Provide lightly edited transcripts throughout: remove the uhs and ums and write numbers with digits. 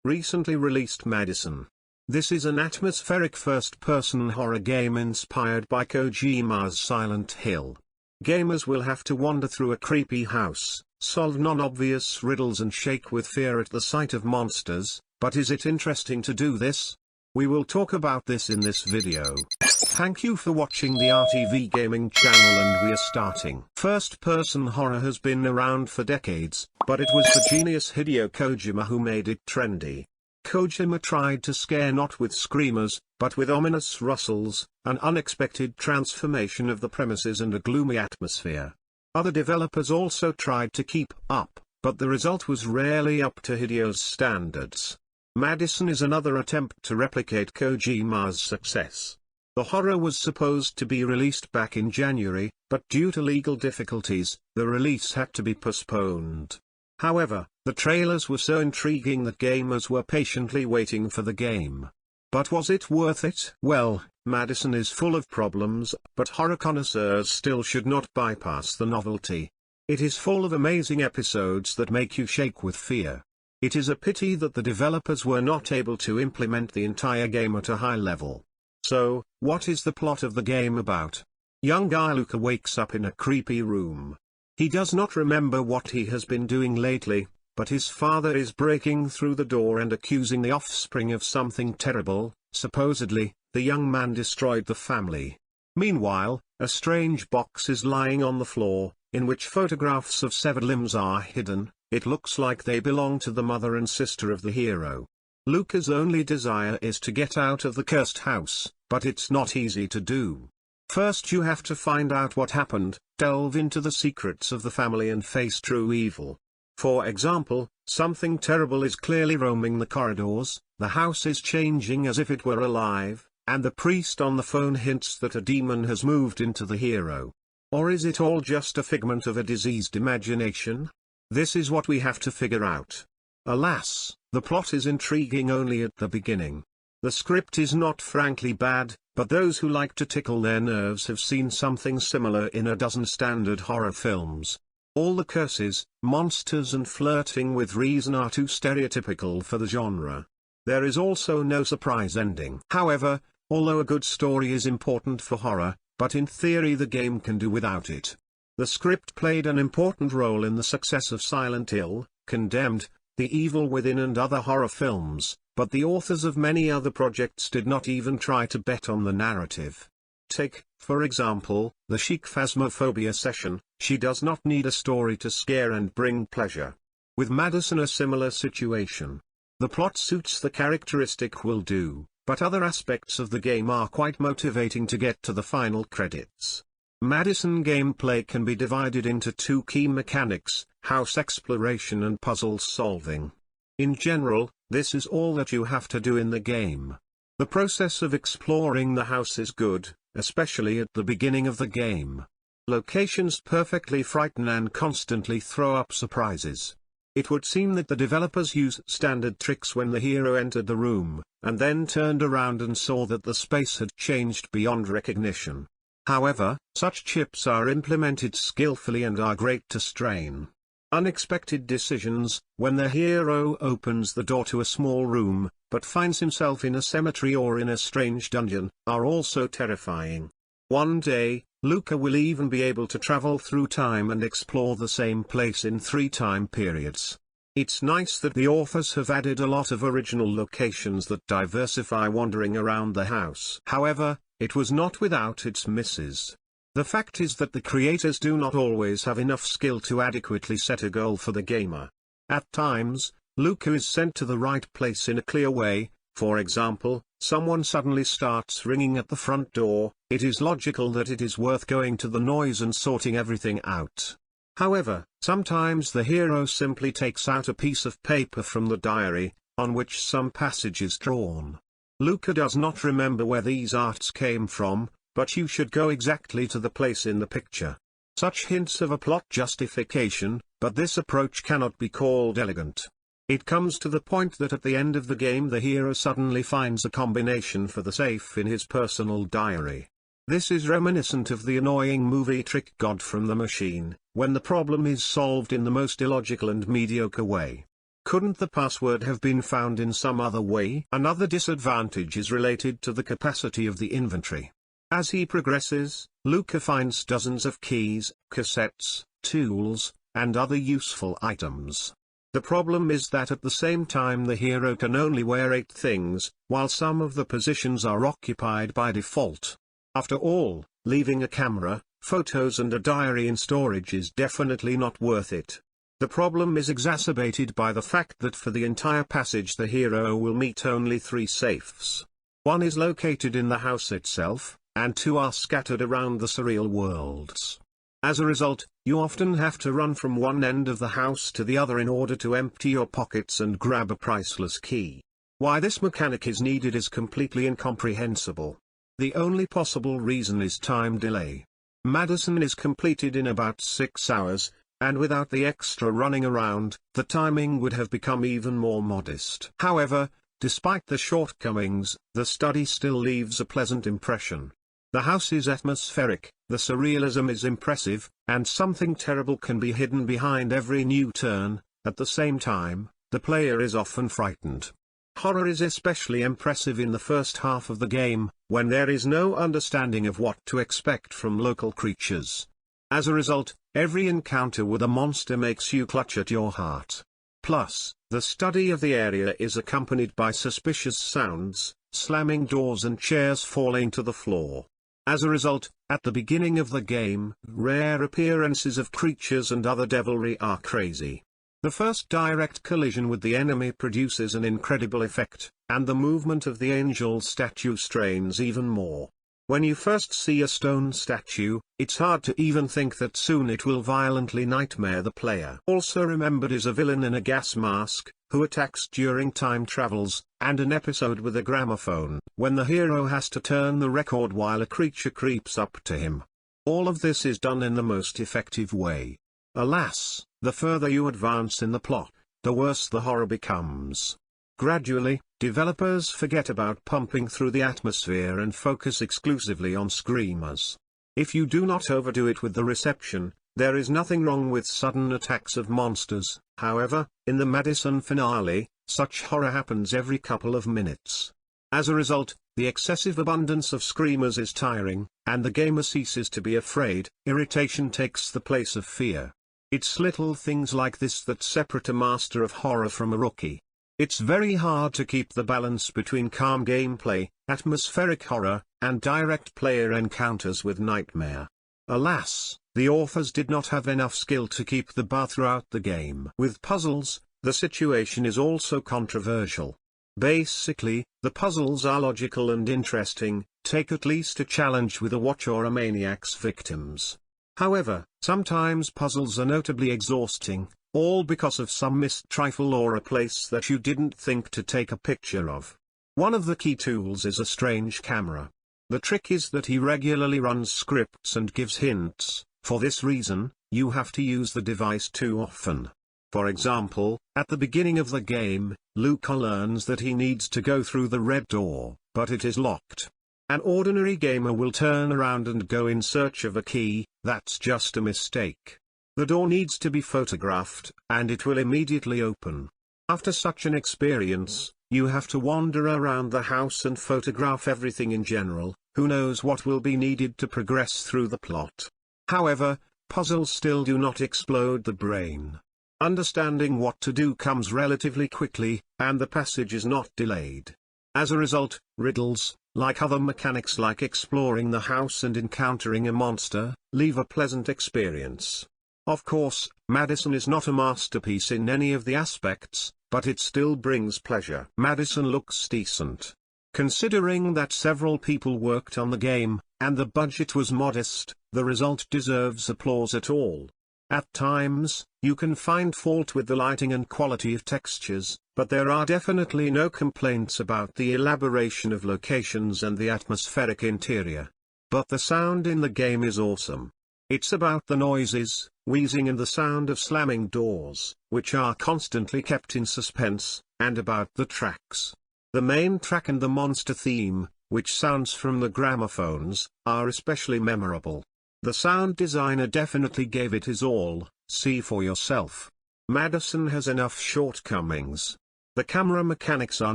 recently released Madison. This is an atmospheric first-person horror game inspired by Kojima's Silent Hill. Gamers will have to wander through a creepy house, solve non-obvious riddles and shake with fear at the sight of monsters, but is it interesting to do this? We will talk about this in this video. Thank you for watching the RTV Gaming channel, and we are starting. First-person horror has been around for decades, but it was the genius Hideo Kojima who made it trendy. Kojima tried to scare not with screamers, but with ominous rustles, an unexpected transformation of the premises and a gloomy atmosphere. Other developers also tried to keep up, but the result was rarely up to Hideo's standards. Madison is another attempt to replicate Kojima's success. The horror was supposed to be released back in January, but due to legal difficulties, the release had to be postponed. However, the trailers were so intriguing that gamers were patiently waiting for the game. But was it worth it? Well, Madison is full of problems, but horror connoisseurs still should not bypass the novelty. It is full of amazing episodes that make you shake with fear. It is a pity that the developers were not able to implement the entire game at a high level. So, what is the plot of the game about? Young guy Luca wakes up in a creepy room. He does not remember what he has been doing lately, but his father is breaking through the door and accusing the offspring of something terrible. Supposedly, the young man destroyed the family. Meanwhile, a strange box is lying on the floor, in which photographs of severed limbs are hidden. It looks like they belong to the mother and sister of the hero. Luca's only desire is to get out of the cursed house, but it's not easy to do. First you have to find out what happened, delve into the secrets of the family and face true evil. For example, something terrible is clearly roaming the corridors, the house is changing as if it were alive, and the priest on the phone hints that a demon has moved into the hero. Or is it all just a figment of a diseased imagination? This is what we have to figure out. Alas, the plot is intriguing only at the beginning. The script is not frankly bad, but those who like to tickle their nerves have seen something similar in a dozen standard horror films. All the curses, monsters and flirting with reason are too stereotypical for the genre. There is also no surprise ending. However, although a good story is important for horror, but in theory the game can do without it. The script played an important role in the success of Silent Hill, Condemned, The Evil Within and other horror films, but the authors of many other projects did not even try to bet on the narrative. Take, for example, the Chic Phasmophobia session. She does not need a story to scare and bring pleasure. With Madison a similar situation. The plot suits the characteristic will do, but other aspects of the game are quite motivating to get to the final credits. Madison gameplay can be divided into two key mechanics, house exploration and puzzle solving. In general, this is all that you have to do in the game. The process of exploring the house is good, especially at the beginning of the game. Locations perfectly frighten and constantly throw up surprises. It would seem that the developers used standard tricks when the hero entered the room, and then turned around and saw that the space had changed beyond recognition. However, such chips are implemented skillfully and are great to strain. Unexpected decisions, when the hero opens the door to a small room, but finds himself in a cemetery or in a strange dungeon, are also terrifying. One day, Luca will even be able to travel through time and explore the same place in 3 time periods. It's nice that the authors have added a lot of original locations that diversify wandering around the house. However, it was not without its misses. The fact is that the creators do not always have enough skill to adequately set a goal for the gamer. At times, Luca is sent to the right place in a clear way. For example, someone suddenly starts ringing at the front door. It is logical that it is worth going to the noise and sorting everything out. However, sometimes the hero simply takes out a piece of paper from the diary, on which some passage is drawn. Luca does not remember where these arts came from, but you should go exactly to the place in the picture. Such hints of a plot justification, but this approach cannot be called elegant. It comes to the point that at the end of the game the hero suddenly finds a combination for the safe in his personal diary. This is reminiscent of the annoying movie trick God from the Machine, when the problem is solved in the most illogical and mediocre way. Couldn't the password have been found in some other way? Another disadvantage is related to the capacity of the inventory. As he progresses, Luca finds dozens of keys, cassettes, tools, and other useful items. The problem is that at the same time the hero can only wear 8 things, while some of the positions are occupied by default. After all, leaving a camera, photos and a diary in storage is definitely not worth it. The problem is exacerbated by the fact that for the entire passage the hero will meet only 3 safes. One is located in the house itself, and 2 are scattered around the surreal worlds. As a result, you often have to run from one end of the house to the other in order to empty your pockets and grab a priceless key. Why this mechanic is needed is completely incomprehensible. The only possible reason is time delay. Madison is completed in about 6 hours, and without the extra running around, the timing would have become even more modest. However, despite the shortcomings, the study still leaves a pleasant impression. The house is atmospheric, the surrealism is impressive, and something terrible can be hidden behind every new turn. At the same time, the player is often frightened. Horror is especially impressive in the first half of the game, when there is no understanding of what to expect from local creatures. As a result, every encounter with a monster makes you clutch at your heart. Plus, the study of the area is accompanied by suspicious sounds, slamming doors and chairs falling to the floor. As a result, at the beginning of the game, rare appearances of creatures and other devilry are crazy. The first direct collision with the enemy produces an incredible effect, and the movement of the angel statue strains even more. When you first see a stone statue, it's hard to even think that soon it will violently nightmare the player. Also remembered is a villain in a gas mask, who attacks during time travels, and an episode with a gramophone, when the hero has to turn the record while a creature creeps up to him. All of this is done in the most effective way. Alas, the further you advance in the plot, the worse the horror becomes. Gradually, developers forget about pumping through the atmosphere and focus exclusively on screamers. If you do not overdo it with the reception, there is nothing wrong with sudden attacks of monsters. However, in the Madison finale, such horror happens every couple of minutes. As a result, the excessive abundance of screamers is tiring, and the gamer ceases to be afraid. Irritation takes the place of fear. It's little things like this that separate a master of horror from a rookie. It's very hard to keep the balance between calm gameplay, atmospheric horror, and direct player encounters with nightmare. Alas, the authors did not have enough skill to keep the bar throughout the game. With puzzles, the situation is also controversial. Basically, the puzzles are logical and interesting, take at least a challenge with a watch or a maniac's victims. However, sometimes puzzles are notably exhausting, all because of some missed trifle or a place that you didn't think to take a picture of. One of the key tools is a strange camera. The trick is that he regularly runs scripts and gives hints. For this reason, you have to use the device too often. For example, at the beginning of the game, Luca learns that he needs to go through the red door, but it is locked. An ordinary gamer will turn around and go in search of a key. That's just a mistake. The door needs to be photographed, and it will immediately open. After such an experience, you have to wander around the house and photograph everything in general. Who knows what will be needed to progress through the plot. However, puzzles still do not explode the brain. Understanding what to do comes relatively quickly, and the passage is not delayed. As a result, riddles, like other mechanics like exploring the house and encountering a monster, leave a pleasant experience. Of course, Madison is not a masterpiece in any of the aspects, but it still brings pleasure. Madison looks decent. Considering that several people worked on the game, and the budget was modest, the result deserves applause at all. At times, you can find fault with the lighting and quality of textures, but there are definitely no complaints about the elaboration of locations and the atmospheric interior. But the sound in the game is awesome. It's about the noises, wheezing and the sound of slamming doors, which are constantly kept in suspense, and about the tracks. The main track and the monster theme, which sounds from the gramophones, are especially memorable. The sound designer definitely gave it his all, see for yourself. Madison has enough shortcomings. The camera mechanics are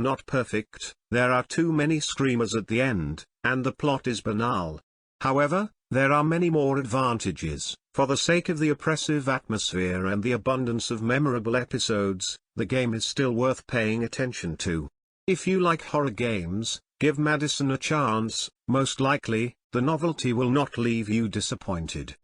not perfect, there are too many screamers at the end, and the plot is banal. However, there are many more advantages. For the sake of the oppressive atmosphere and the abundance of memorable episodes, the game is still worth paying attention to. If you like horror games, give Madison a chance. Most likely, the novelty will not leave you disappointed.